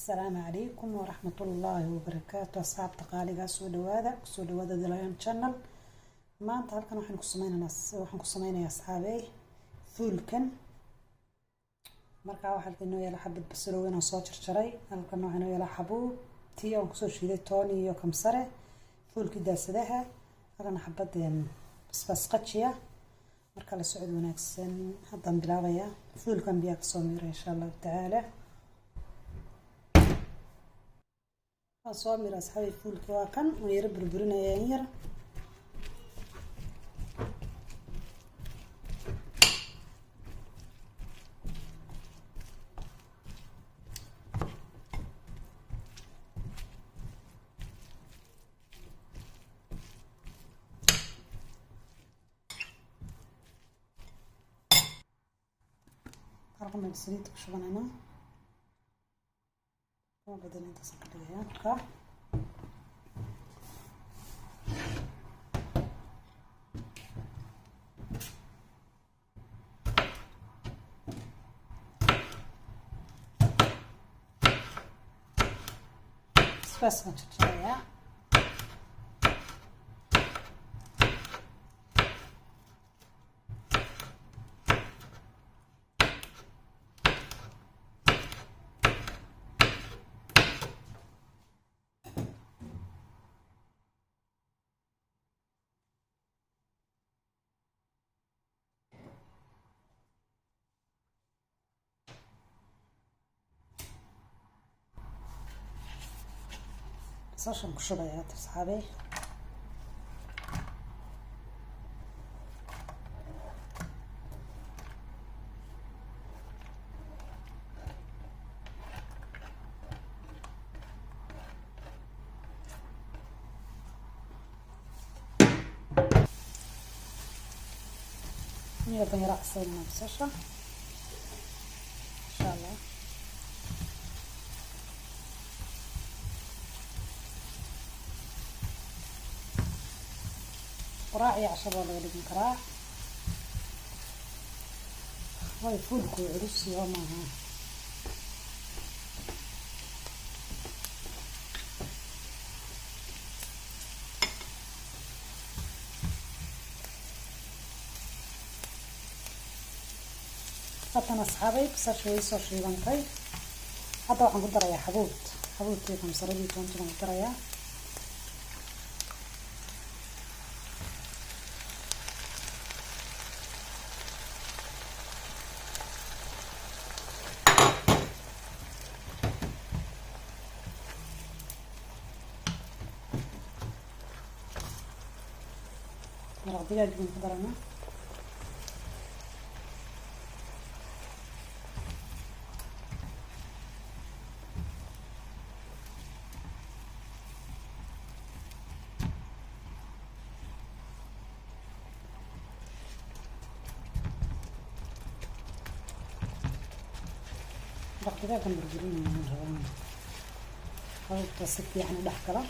السلام عليكم ورحمة الله وبركاته. أصحاب تقاليد سو دوادا دليان channel. ما أنت هالكن waxaan ku sameynaa asxaabay fuulkan marka waxa inoo yala xabad basal oo inaan soo jarjaray halkan waxa inoo yala xabuub tii aan ku soo shiiday toon iyo kamsare fuulkii daasadaha halkan xabadeen basbas qajiya marka la socod wanaagsan haddaan bilaabaya fuulkan biyaa ka soo miiray insha Allah taala soo miiray asxaabay fuulka waa kan oo yar burburinaya yar رقم السريت كشغل أنا وبدل أنت سكريها كا بس ما تشتريها صاشم كشبيات أصحابي يبقى رأسين بصشة إن شاء الله راعي عشرة ولا يلقين كراع هاي فولكو عرسي وماها حتى أصحابي بس شوي صار شوي بنكي حتى waxaan ku darayaa xabuubtii kamsaradii toontii ku darayaa مرق دجاج بنقدرنا مرق دجاج بنقدرنا من هون هاي تصير يعني دحكرة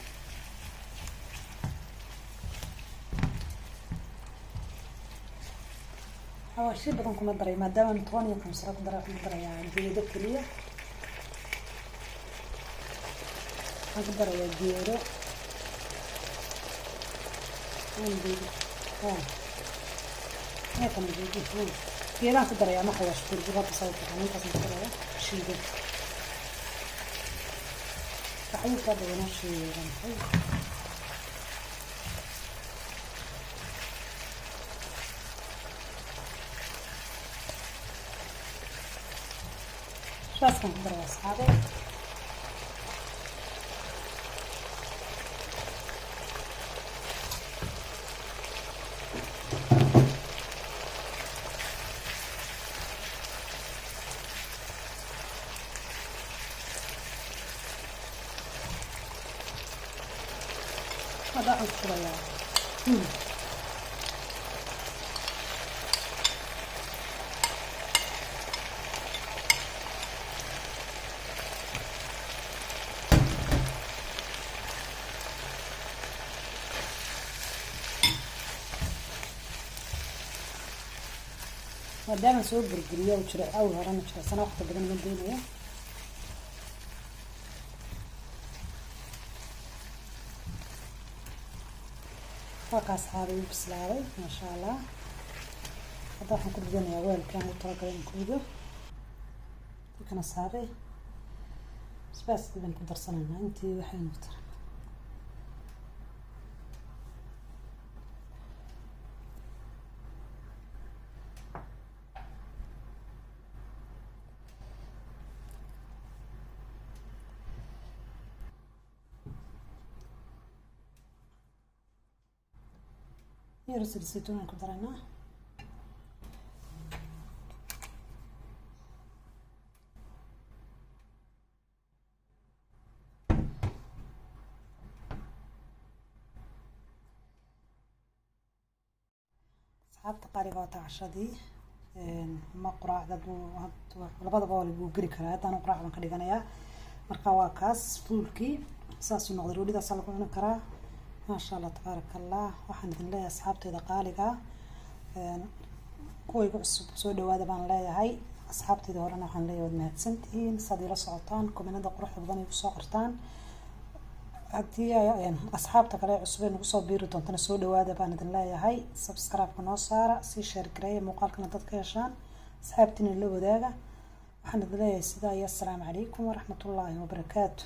أول شيء بدونكم الضري ما دام نتواني كمسرات ضري يعني بيدو كلية أقدر يجيرو عندي هيك أنا بيجي هون في لا تقدر يا محوش في الجبهة تصوت يعني أنت تقدر شيء ده تحيي كذا ونشي رمحي بس كنقدر يا أصحابي هذا أكثر يا maadaama soo burguriyo oo jira aw horena jira sana waqti badan ma deenayo وكاس هذا بسلاري ما شاء الله. هذا حنكون بدنا ويل كان يترقين كله كنا صاري بس بنقدر صنعنا انتي وحين نقدر يرسل الزيتون نقدر انا asxaabta qaaliga waa cashadii ma quraacda labadaba waa lagu gari karaa. haddaan quraac baan ka dhiganayaa marka waa kaas fuulkii saas u noqday. roodhidaas lagu cuni karaa maasha allah tabaaraka allah. waxaan idin leeyahay asxaabteeda qaaliga kuwa igu cusub soo dhawaada baan leeyahay. asxaabteeda horena waxaan leeyahay waad mahadsantihiin saad ila socotaan komenada quruxda badan igu soo qortaan. haddii asxaabta kale cusub ee nagu soo biiri doontana soo dhawaada baan idin leeyahay. subscribe-ka noo saara, sii share gareeya muuqaalkana dadka yeeshaan asxaabtiina la wadaaga. waxaan idin leeyahay sidaa iyo assalaamu calaykum waraxmatullaahi wabarakaatu.